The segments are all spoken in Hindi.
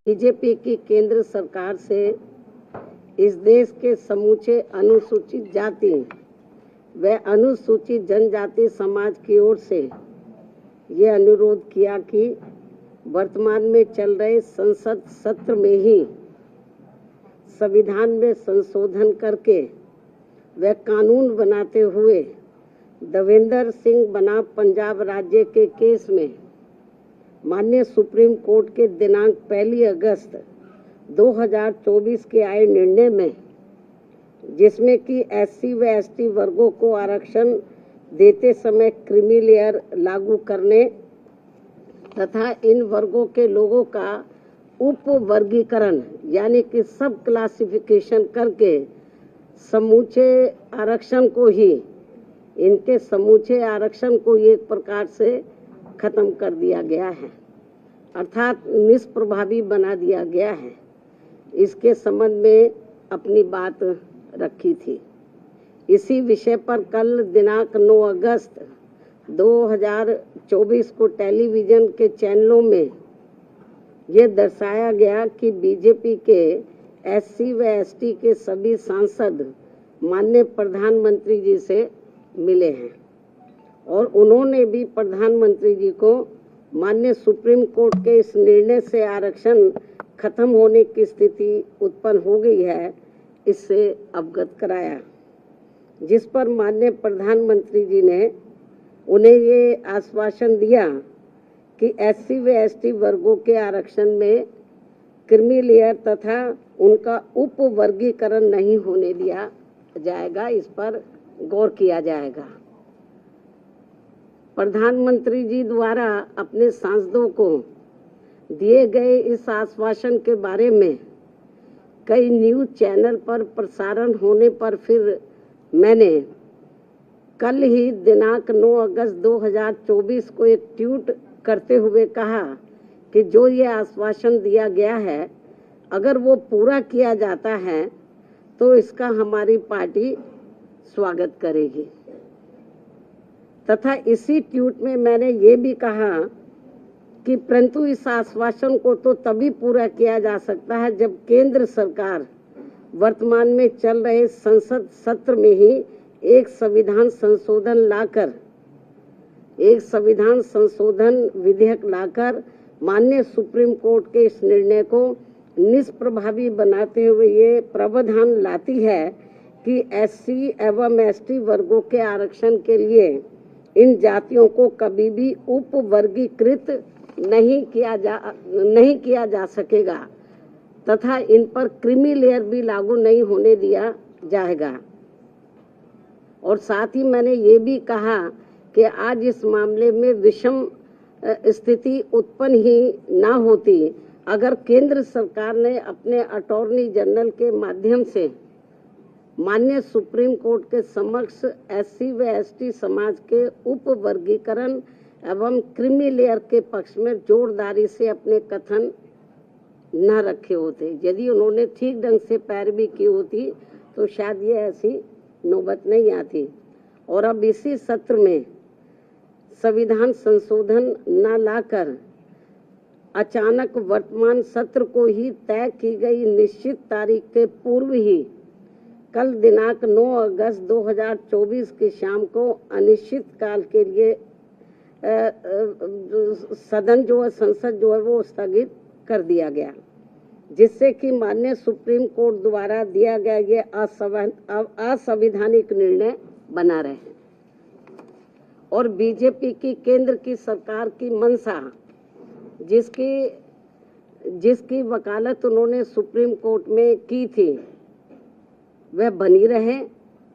बीजेपी की केंद्र सरकार से इस देश के समूचे अनुसूचित जाति व अनुसूचित जनजाति समाज की ओर से ये अनुरोध किया कि वर्तमान में चल रहे संसद सत्र में ही संविधान में संशोधन करके व कानून बनाते हुए देवेंद्र सिंह बनाम पंजाब राज्य के केस में माननीय सुप्रीम कोर्ट के दिनांक 1 अगस्त 2024 के आए निर्णय में, जिसमें कि SC व ST वर्गों को आरक्षण देते समय क्रीमी लेयर लागू करने तथा इन वर्गों के लोगों का उप वर्गीकरण यानी कि सब क्लासिफिकेशन करके समूचे आरक्षण को ही इनके समूचे आरक्षण को एक प्रकार से खत्म कर दिया गया है, अर्थात निष्प्रभावी बना दिया गया है। इसके संबंध में अपनी बात रखी थी। इसी विषय पर कल दिनांक 9 अगस्त 2024 को टेलीविजन के चैनलों में ये दर्शाया गया कि बीजेपी के SC व ST के सभी सांसद माननीय प्रधानमंत्री जी से मिले हैं और उन्होंने भी प्रधानमंत्री जी को माननीय सुप्रीम कोर्ट के इस निर्णय से आरक्षण खत्म होने की स्थिति उत्पन्न हो गई है, इससे अवगत कराया, जिस पर माननीय प्रधानमंत्री जी ने उन्हें ये आश्वासन दिया कि SC व ST वर्गों के आरक्षण में क्रीमी लेयर तथा उनका उप वर्गीकरण नहीं होने दिया जाएगा, इस पर गौर किया जाएगा। प्रधानमंत्री जी द्वारा अपने सांसदों को दिए गए इस आश्वासन के बारे में कई न्यूज़ चैनल पर प्रसारण होने पर फिर मैंने कल ही दिनांक 9 अगस्त 2024 को एक ट्वीट करते हुए कहा कि जो ये आश्वासन दिया गया है, अगर वो पूरा किया जाता है तो इसका हमारी पार्टी स्वागत करेगी। तथा इसी ट्वीट में मैंने ये भी कहा कि परंतु इस आश्वासन को तो तभी पूरा किया जा सकता है जब केंद्र सरकार वर्तमान में चल रहे संसद सत्र में ही एक संविधान संशोधन विधेयक लाकर माननीय सुप्रीम कोर्ट के इस निर्णय को निष्प्रभावी बनाते हुए ये प्रावधान लाती है कि SC एवं ST वर्गों के आरक्षण के लिए इन जातियों को कभी भी उप वर्गीकृत नहीं किया जा सकेगा तथा इन पर क्रीमी लेयर भी लागू नहीं होने दिया जाएगा। और साथ ही मैंने ये भी कहा कि आज इस मामले में विषम स्थिति उत्पन्न ही ना होती अगर केंद्र सरकार ने अपने अटॉर्नी जनरल के माध्यम से माननीय सुप्रीम कोर्ट के समक्ष SC व ST समाज के उप वर्गीकरण एवं क्रीमी लेयर के पक्ष में जोरदारी से अपने कथन न रखे होते। यदि उन्होंने ठीक ढंग से पैरवी की होती तो शायद ये ऐसी नौबत नहीं आती। और अब इसी सत्र में संविधान संशोधन न लाकर अचानक वर्तमान सत्र को ही तय की गई निश्चित तारीख के पूर्व ही कल दिनांक 9 अगस्त 2024 की शाम को अनिश्चित काल के लिए संसद जो है वो स्थगित कर दिया गया, जिससे कि माननीय सुप्रीम कोर्ट द्वारा दिया गया ये असंवैधानिक निर्णय बना रहे। और बीजेपी की केंद्र की सरकार की मंशा, जिसकी वकालत उन्होंने सुप्रीम कोर्ट में की थी, वह बनी रहे,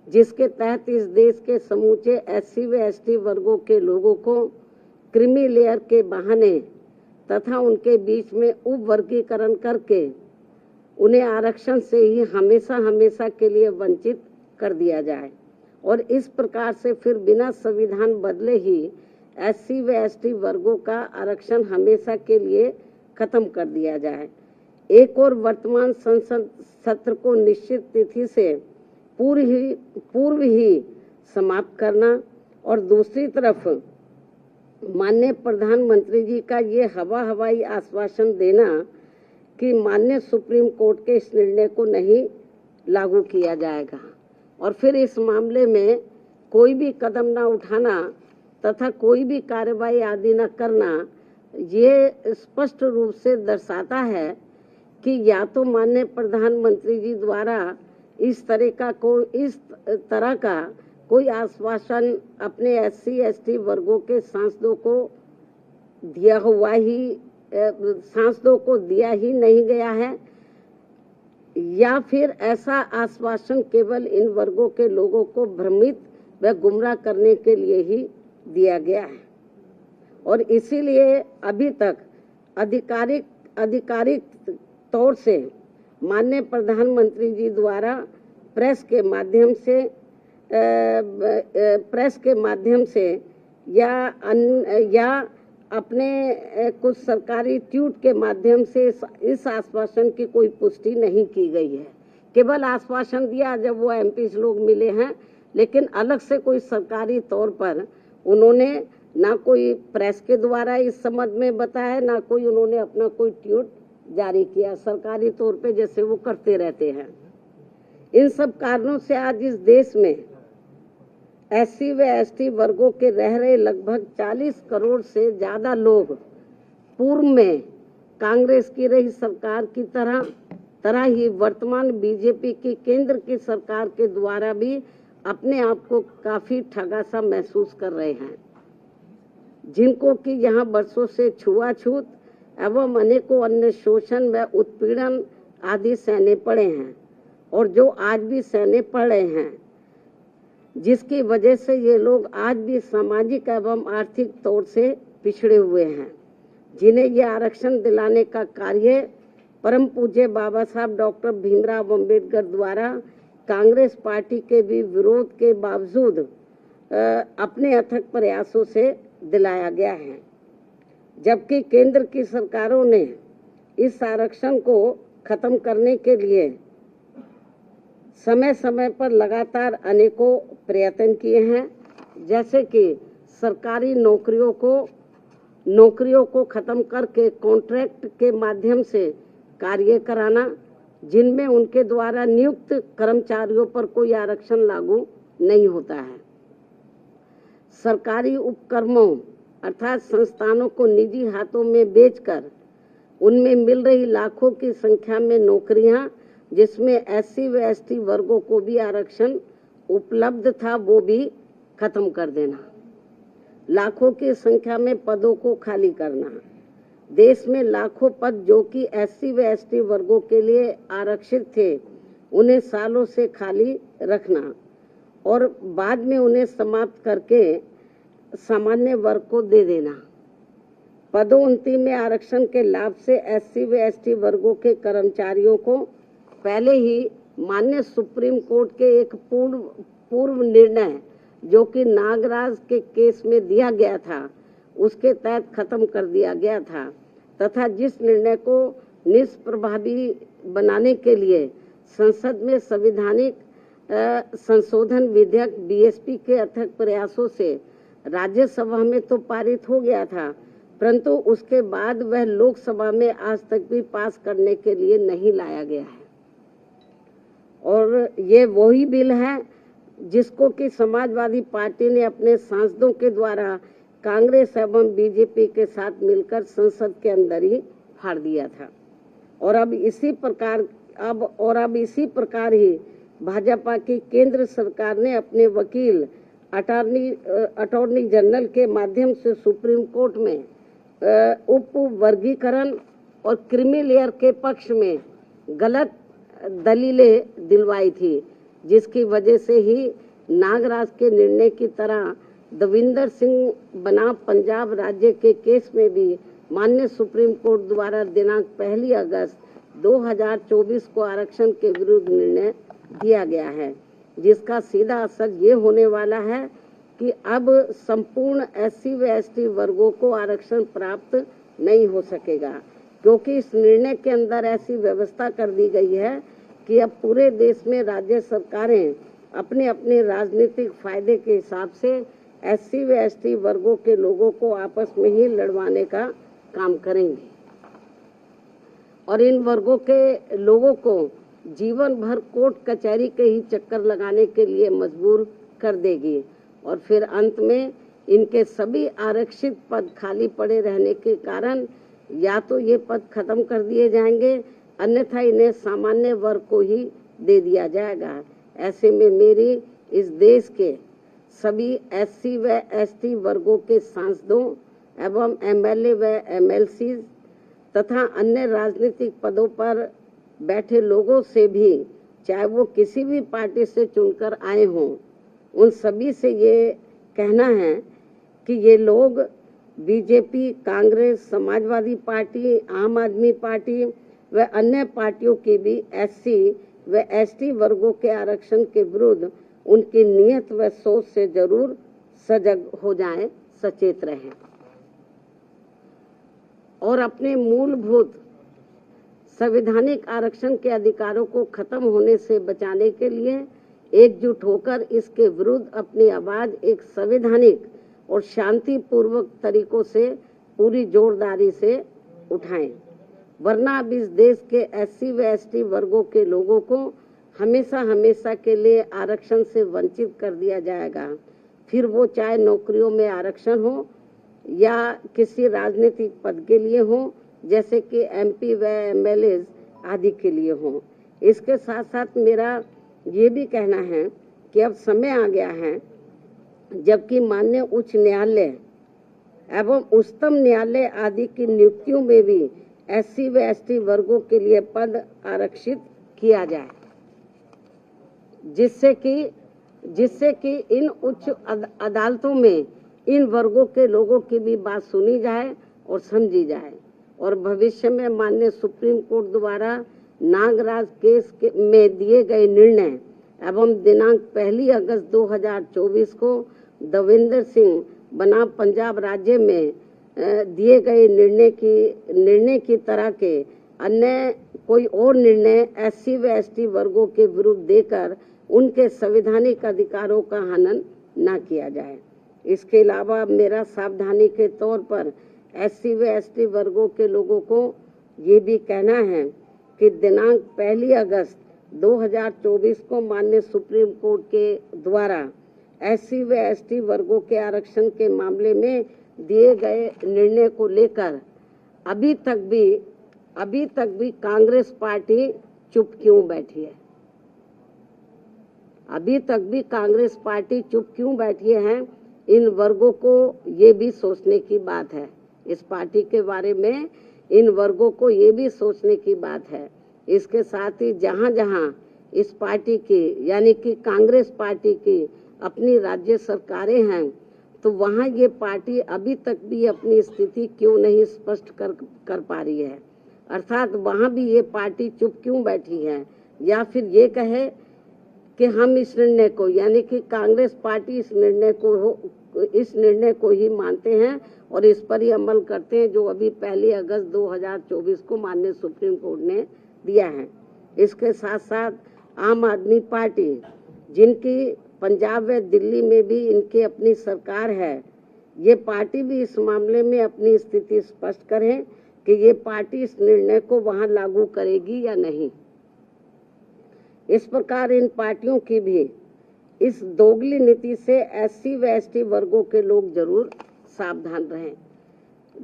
जिसके तहत इस देश के समूचे SC व ST वर्गों के लोगों को क्रीमी लेयर के बहाने तथा उनके बीच में उप वर्गीकरण करके उन्हें आरक्षण से ही हमेशा के लिए वंचित कर दिया जाए और इस प्रकार से फिर बिना संविधान बदले ही SC व ST वर्गों का आरक्षण हमेशा के लिए खत्म कर दिया जाए। एक और वर्तमान संसद सत्र को निश्चित तिथि से पूर्व ही समाप्त करना और दूसरी तरफ माननीय प्रधानमंत्री जी का ये हवाई आश्वासन देना कि माननीय सुप्रीम कोर्ट के इस निर्णय को नहीं लागू किया जाएगा और फिर इस मामले में कोई भी कदम न उठाना तथा कोई भी कार्रवाई आदि न करना, ये स्पष्ट रूप से दर्शाता है कि या तो माननीय प्रधानमंत्री जी द्वारा इस तरह का कोई आश्वासन अपने SC ST वर्गों के सांसदों को दिया ही नहीं गया है, या फिर ऐसा आश्वासन केवल इन वर्गों के लोगों को भ्रमित व गुमराह करने के लिए ही दिया गया है। और इसीलिए अभी तक आधिकारिक तौर से माननीय प्रधानमंत्री जी द्वारा प्रेस के माध्यम से या अपने कुछ सरकारी ट्वीट के माध्यम से इस आश्वासन की कोई पुष्टि नहीं की गई है। केवल आश्वासन दिया जब वो MP लोग मिले हैं, लेकिन अलग से कोई सरकारी तौर पर उन्होंने ना कोई प्रेस के द्वारा इस संबंध में बताया, ना कोई उन्होंने अपना कोई ट्वीट जारी किया सरकारी तौर पे, जैसे वो करते रहते हैं। इन सब कारणों से आज इस देश में SC व ST वर्गों के रह रहे लगभग 40 करोड़ से ज्यादा लोग पूर्व में कांग्रेस की रही सरकार की तरह ही वर्तमान BJP की केंद्र की सरकार के द्वारा भी अपने आप को काफी ठगा सा महसूस कर रहे हैं, जिनको कि यहाँ वर्षों से छुआछूत एवं अनेकों अन्य शोषण व उत्पीड़न आदि सहने पड़े हैं और जो आज भी सहने पड़ रहे हैं, जिसकी वजह से ये लोग आज भी सामाजिक एवं आर्थिक तौर से पिछड़े हुए हैं, जिन्हें ये आरक्षण दिलाने का कार्य परम पूज्य बाबा साहब डॉक्टर भीमराव अंबेडकर द्वारा कांग्रेस पार्टी के भी विरोध के बावजूद अपने अथक प्रयासों से दिलाया गया है। जबकि केंद्र की सरकारों ने इस आरक्षण को खत्म करने के लिए समय समय पर लगातार अनेकों प्रयत्न किए हैं, जैसे कि सरकारी नौकरियों को खत्म करके कॉन्ट्रैक्ट के माध्यम से कार्य कराना, जिनमें उनके द्वारा नियुक्त कर्मचारियों पर कोई आरक्षण लागू नहीं होता है। सरकारी उपक्रमों अर्थात संस्थानों को निजी हाथों में बेचकर उनमें मिल रही लाखों की संख्या में नौकरियां, जिसमें SC व ST वर्गों को भी आरक्षण उपलब्ध था, वो भी खत्म कर देना। लाखों की संख्या में पदों को खाली करना, देश में लाखों पद जो कि SC व ST वर्गों के लिए आरक्षित थे, उन्हें सालों से खाली रखना और बाद में उन्हें समाप्त करके सामान्य वर्ग को दे देना। पदोन्नति में आरक्षण के लाभ से SC व ST वर्गों के कर्मचारियों को पहले ही माननीय सुप्रीम कोर्ट के एक पूर्व निर्णय जो कि नागराज के केस में दिया गया था, उसके तहत खत्म कर दिया गया था तथा जिस निर्णय को निष्प्रभावी बनाने के लिए संसद में संवैधानिक संशोधन विधेयक BSP के अथक प्रयासों से राज्यसभा में तो पारित हो गया था, परंतु उसके बाद वह लोकसभा में आज तक भी पास करने के लिए नहीं लाया गया है। और ये वही बिल है जिसको कि समाजवादी पार्टी ने अपने सांसदों के द्वारा कांग्रेस एवं BJP के साथ मिलकर संसद के अंदर ही फाड़ दिया था। और अब इसी प्रकार ही भाजपा की केंद्र सरकार ने अपने वकील अटॉर्नी जनरल के माध्यम से सुप्रीम कोर्ट में उप वर्गीकरण और क्रीमी लेयर के पक्ष में गलत दलीलें दिलवाई थी, जिसकी वजह से ही नागराज के निर्णय की तरह दविंदर सिंह बनाम पंजाब राज्य के केस में भी माननीय सुप्रीम कोर्ट द्वारा दिनांक 1 अगस्त 2024 को आरक्षण के विरुद्ध निर्णय दिया गया है, जिसका सीधा असर ये होने वाला है कि अब संपूर्ण SC व ST वर्गों को आरक्षण प्राप्त नहीं हो सकेगा, क्योंकि इस निर्णय के अंदर ऐसी व्यवस्था कर दी गई है कि अब पूरे देश में राज्य सरकारें अपने अपने राजनीतिक फायदे के हिसाब से SC व ST वर्गों के लोगों को आपस में ही लड़वाने का काम करेंगे। और इन वर्गों के लोगों को जीवन भर कोर्ट कचहरी के ही चक्कर लगाने के लिए मजबूर कर देगी और फिर अंत में इनके सभी आरक्षित पद खाली पड़े रहने के कारण या तो ये पद खत्म कर दिए जाएंगे, अन्यथा इन्हें सामान्य वर्ग को ही दे दिया जाएगा। ऐसे में मेरी इस देश के सभी एससी व एसटी वर्गों के सांसदों एवं एमएलए व एमएलसी तथा अन्य राजनीतिक पदों पर बैठे लोगों से भी, चाहे वो किसी भी पार्टी से चुनकर आए हों, उन सभी से ये कहना है कि ये लोग बीजेपी, कांग्रेस, समाजवादी पार्टी, आम आदमी पार्टी व अन्य पार्टियों की भी एससी व एसटी वर्गों के आरक्षण के विरुद्ध उनकी नीयत व सोच से जरूर सजग हो जाएं, सचेत रहें और अपने मूलभूत संवैधानिक आरक्षण के अधिकारों को खत्म होने से बचाने के लिए एकजुट होकर इसके विरुद्ध अपनी आवाज एक संवैधानिक और शांतिपूर्वक तरीकों से पूरी जोरदारी से उठाएं, वरना अब इस देश के एससी व एसटी वर्गों के लोगों को हमेशा हमेशा के लिए आरक्षण से वंचित कर दिया जाएगा। फिर वो चाहे नौकरियों में आरक्षण हो या किसी राजनीतिक पद के लिए हो, जैसे कि एमपी व एमएलए आदि के लिए हो। इसके साथ साथ मेरा ये भी कहना है कि अब समय आ गया है जबकि माननीय उच्च न्यायालय एवं उच्चतम न्यायालय आदि की नियुक्तियों में भी एससी व एसटी वर्गों के लिए पद आरक्षित किया जाए, जिससे कि इन उच्च अदालतों में इन वर्गों के लोगों की भी बात सुनी जाए और समझी जाए और भविष्य में माननीय सुप्रीम कोर्ट द्वारा नागराज केस में दिए गए निर्णय एवं दिनांक 1 अगस्त 2024 को देवेंद्र सिंह बनाम पंजाब राज्य में दिए गए निर्णय की तरह के अन्य कोई और निर्णय एससी व एसटी वर्गों के विरुद्ध देकर उनके संवैधानिक अधिकारों का हनन न किया जाए। इसके अलावा मेरा सावधानी के तौर पर एससी व एसटी वर्गों के लोगों को ये भी कहना है कि दिनांक 1 अगस्त 2024 को माननीय सुप्रीम कोर्ट के द्वारा एससी व एसटी वर्गों के आरक्षण के मामले में दिए गए निर्णय को लेकर अभी तक भी कांग्रेस पार्टी चुप क्यों बैठी है? अभी तक भी कांग्रेस पार्टी चुप क्यों बैठी है? इन वर्गों को ये भी सोचने की बात है। इस पार्टी के बारे में इन वर्गों को ये भी सोचने की बात है। इसके साथ ही जहां जहां इस पार्टी की यानी कि कांग्रेस पार्टी की अपनी राज्य सरकारें हैं, तो वहां ये पार्टी अभी तक भी अपनी स्थिति क्यों नहीं स्पष्ट कर पा रही है? अर्थात वहां भी ये पार्टी चुप क्यों बैठी है? या फिर ये कहे कि हम इस निर्णय को यानी कि कांग्रेस पार्टी इस निर्णय को ही मानते हैं और इस पर ही अमल करते हैं जो अभी 1 अगस्त 2024 को माननीय सुप्रीम कोर्ट ने दिया है। इसके साथ साथ आम आदमी पार्टी, जिनकी पंजाब व दिल्ली में भी इनकी अपनी सरकार है, ये पार्टी भी इस मामले में अपनी स्थिति स्पष्ट करें कि ये पार्टी इस निर्णय को वहां लागू करेगी या नहीं। इस प्रकार इन पार्टियों की भी इस दोगली नीति से एससी व एसटी वर्गों के लोग जरूर सावधान रहें,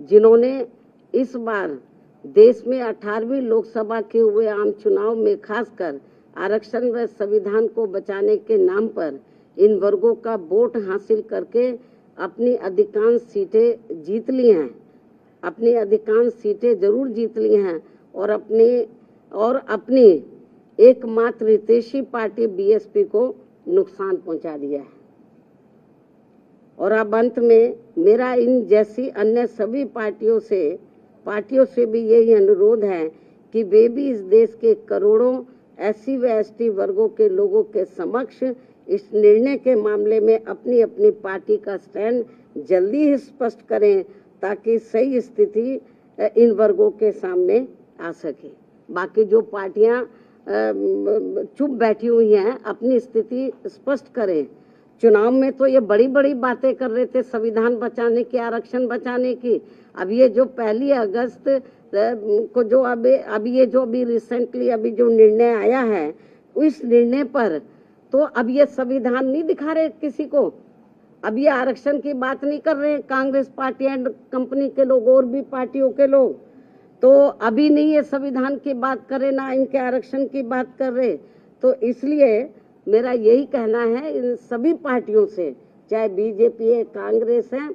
जिन्होंने इस बार देश में 18वीं लोकसभा के हुए आम चुनाव में खासकर आरक्षण व संविधान को बचाने के नाम पर इन वर्गों का वोट हासिल करके अपनी अधिकांश सीटें जीत ली हैं, अपनी अधिकांश सीटें जरूर जीत ली हैं और अपनी एकमात्र हितैषी पार्टी बीएसपी को नुकसान पहुंचा दिया है। और अब अंत में मेरा इन जैसी अन्य सभी पार्टियों से भी यही अनुरोध है कि वे भी इस देश के करोड़ों एससी व एसटी वर्गों के लोगों के समक्ष इस निर्णय के मामले में अपनी अपनी पार्टी का स्टैंड जल्दी ही स्पष्ट करें, ताकि सही स्थिति इन वर्गों के सामने आ सके। बाकी जो पार्टियां चुप बैठी हुई हैं, अपनी स्थिति स्पष्ट करें। चुनाव में तो ये बड़ी बड़ी बातें कर रहे थे संविधान बचाने की, आरक्षण बचाने की, अब ये जो 1 अगस्त को जो अभी ये जो अभी रिसेंटली अभी जो निर्णय आया है, उस निर्णय पर तो अब ये संविधान नहीं दिखा रहे किसी को। अब ये आरक्षण की बात नहीं कर रहे हैं कांग्रेस पार्टी एंड कंपनी के लोग और भी पार्टियों के लोग, तो अभी नहीं ये संविधान की बात कर रहे, ना इनके आरक्षण की बात कर रहे। तो इसलिए मेरा यही कहना है इन सभी पार्टियों से, चाहे बीजेपी है, कांग्रेस है,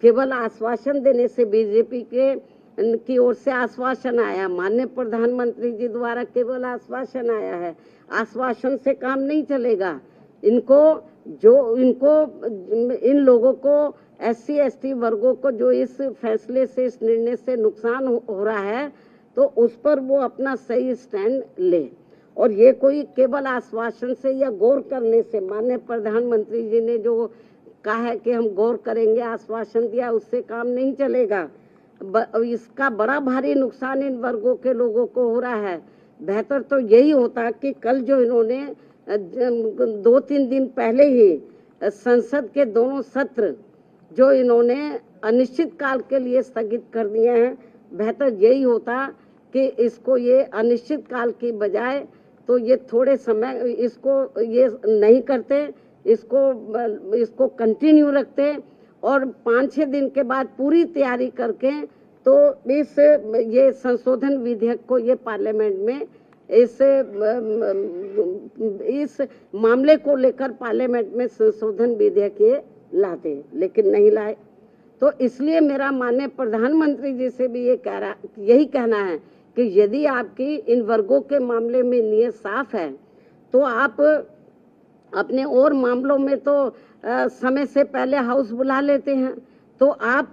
केवल आश्वासन देने से बीजेपी की ओर से आश्वासन आया, माननीय प्रधानमंत्री जी द्वारा केवल आश्वासन आया है, आश्वासन से काम नहीं चलेगा। इन लोगों को SC ST वर्गों को जो इस फैसले से, इस निर्णय से नुकसान हो रहा है, तो उस पर वो अपना सही स्टैंड ले। और ये कोई केवल आश्वासन से या गौर करने से, माननीय प्रधानमंत्री जी ने जो कहा है कि हम गौर करेंगे, आश्वासन दिया, उससे काम नहीं चलेगा। इसका बड़ा भारी नुकसान इन वर्गों के लोगों को हो रहा है। बेहतर तो यही होता कि कल जो इन्होंने 2-3 दिन पहले ही संसद के दोनों सत्र जो इन्होंने अनिश्चित काल के लिए स्थगित कर दिए हैं, बेहतर यही होता कि इसको ये अनिश्चित काल की बजाय तो ये थोड़े समय इसको ये नहीं करते, इसको कंटिन्यू रखते और 5-6 दिन के बाद पूरी तैयारी करके तो ये संशोधन विधेयक को ये पार्लियामेंट में इस मामले को लेकर पार्लियामेंट में संशोधन विधेयक ये लाते, लेकिन नहीं लाए। तो इसलिए मेरा माननीय प्रधानमंत्री जी से भी यही कहना है कि यदि आपकी इन वर्गों के मामले में नियत साफ है, तो आप अपने और मामलों में तो समय से पहले हाउस बुला लेते हैं, तो आप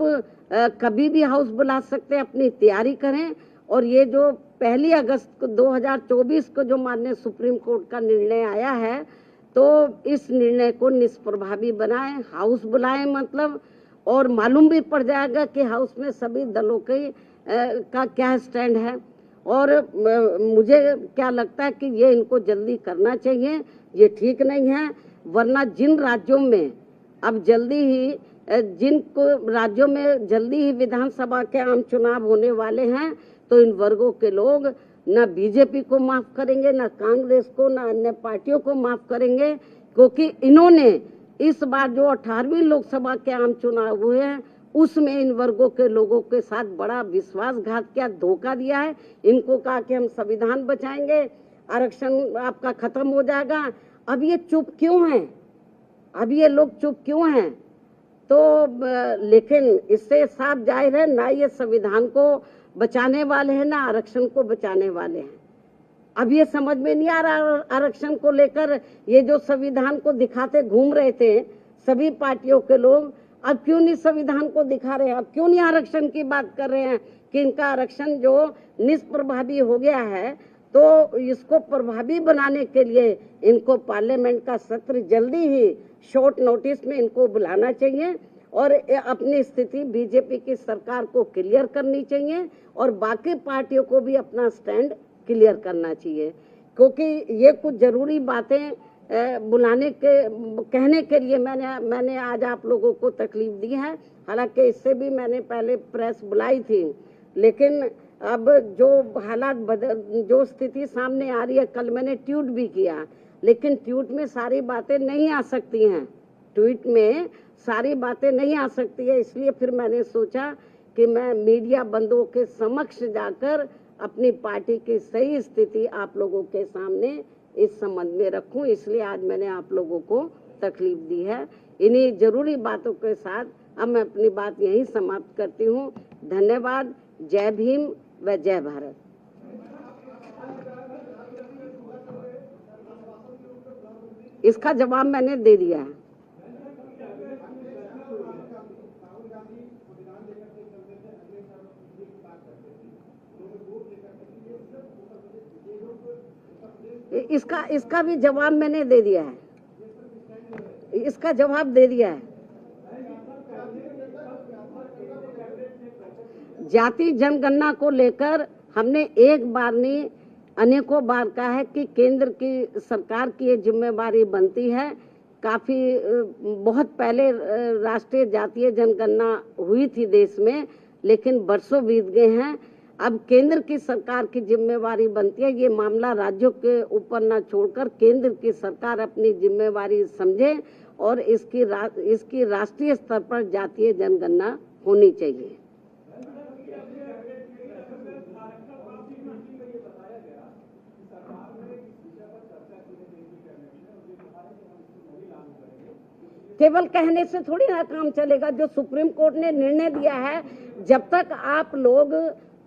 कभी भी हाउस बुला सकते हैं, अपनी तैयारी करें। और ये जो 1 अगस्त 2024 को जो माननीय सुप्रीम कोर्ट का निर्णय आया है, तो इस निर्णय को निष्प्रभावी बनाएं, हाउस बुलाएं मतलब, और मालूम भी पड़ जाएगा कि हाउस में सभी दलों का क्या स्टैंड है। और मुझे क्या लगता है कि ये इनको जल्दी करना चाहिए, ये ठीक नहीं है। वरना जिन राज्यों में अब राज्यों में जल्दी ही विधानसभा के आम चुनाव होने वाले हैं, तो इन वर्गों के लोग ना बीजेपी को माफ करेंगे, ना कांग्रेस को, ना अन्य पार्टियों को माफ करेंगे, क्योंकि इन्होंने इस बार जो 18वीं लोकसभा के आम चुनाव हुए हैं, उसमें इन वर्गों के लोगों के साथ बड़ा विश्वासघात किया, धोखा दिया है। इनको कहा कि हम संविधान बचाएंगे, आरक्षण आपका खत्म हो जाएगा। अब ये चुप क्यों हैं? अब ये लोग चुप क्यों हैं? तो लेकिन इससे साफ जाहिर है, ना ये संविधान को बचाने वाले हैं, ना आरक्षण को बचाने वाले हैं। अब ये समझ में नहीं आ रहा आरक्षण को लेकर, ये जो संविधान को दिखाते घूम रहे थे सभी पार्टियों के लोग, अब क्यों नहीं संविधान को दिखा रहे हैं? अब क्यों नहीं आरक्षण की बात कर रहे हैं कि इनका आरक्षण जो निष्प्रभावी हो गया है, तो इसको प्रभावी बनाने के लिए इनको पार्लियामेंट का सत्र जल्दी ही शॉर्ट नोटिस में इनको बुलाना चाहिए और अपनी स्थिति बीजेपी की सरकार को क्लियर करनी चाहिए और बाकी पार्टियों को भी अपना स्टैंड क्लियर करना चाहिए, क्योंकि ये कुछ जरूरी बातें कहने के लिए मैंने आज आप लोगों को तकलीफ दी है। हालांकि इससे भी मैंने पहले प्रेस बुलाई थी, लेकिन अब जो हालात जो स्थिति सामने आ रही है, कल मैंने ट्वीट भी किया, लेकिन ट्वीट में सारी बातें नहीं आ सकती हैं, ट्वीट में सारी बातें नहीं आ सकती है। इसलिए फिर मैंने सोचा कि मैं मीडिया बंधुओं के समक्ष जाकर अपनी पार्टी की सही स्थिति आप लोगों के सामने इस संबंध में रखूं, इसलिए आज मैंने आप लोगों को तकलीफ दी है। इन्हीं जरूरी बातों के साथ अब मैं अपनी बात यहीं समाप्त करती हूँ। धन्यवाद। जय भीम व जय भारत। इसका जवाब मैंने दे दिया है। इसका भी जवाब मैंने दे दिया है, इसका जवाब दे दिया है। जाति जनगणना को लेकर हमने एक बार नहीं अनेकों बार कहा है कि केंद्र की सरकार की ये जिम्मेवारी बनती है। काफी बहुत पहले राष्ट्रीय जातीय जनगणना हुई थी देश में, लेकिन बरसों बीत गए हैं। अब केंद्र की सरकार की जिम्मेवारी बनती है, ये मामला राज्यों के ऊपर ना छोड़कर केंद्र की सरकार अपनी जिम्मेवारी समझे और इसकी राष्ट्रीय स्तर पर जातीय जनगणना होनी चाहिए। केवल कहने से थोड़ी ना काम चलेगा। जो सुप्रीम कोर्ट ने निर्णय दिया है, जब तक आप लोग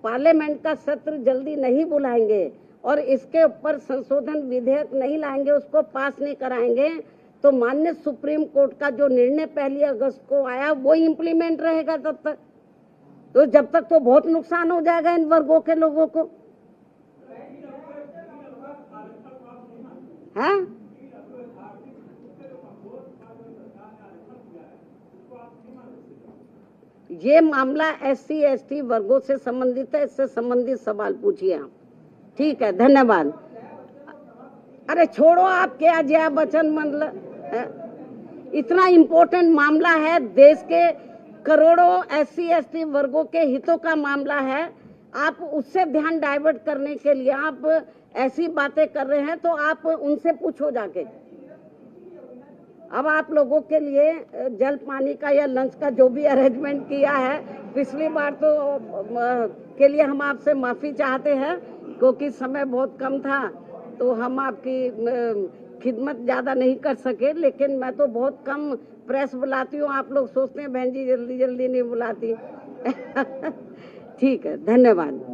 पार्लियामेंट का सत्र जल्दी नहीं बुलाएंगे और इसके ऊपर संशोधन विधेयक नहीं लाएंगे, उसको पास नहीं कराएंगे, तो माननीय सुप्रीम कोर्ट का जो निर्णय 1 अगस्त को आया वो इम्प्लीमेंट रहेगा तब तक। तो जब तक तो बहुत नुकसान हो जाएगा इन वर्गों के लोगों को। हाँ, ये मामला SC ST वर्गों से संबंधित है, इससे संबंधित सवाल पूछिए आप। ठीक है, धन्यवाद। अरे छोड़ो, आप क्या जया बच्चन मतलब इतना इम्पोर्टेंट मामला है, देश के करोड़ों SC ST वर्गों के हितों का मामला है। आप उससे ध्यान डाइवर्ट करने के लिए आप ऐसी बातें कर रहे हैं, तो आप उनसे पूछो जाके। अब आप लोगों के लिए जल पानी का या लंच का जो भी अरेंजमेंट किया है, पिछली बार तो के लिए हम आपसे माफी चाहते हैं, क्योंकि समय बहुत कम था, तो हम आपकी खिदमत ज्यादा नहीं कर सके। लेकिन मैं तो बहुत कम प्रेस बुलाती हूँ, आप लोग सोचते हैं बहन जी जल्दी जल्दी नहीं बुलाती। ठीक है, धन्यवाद।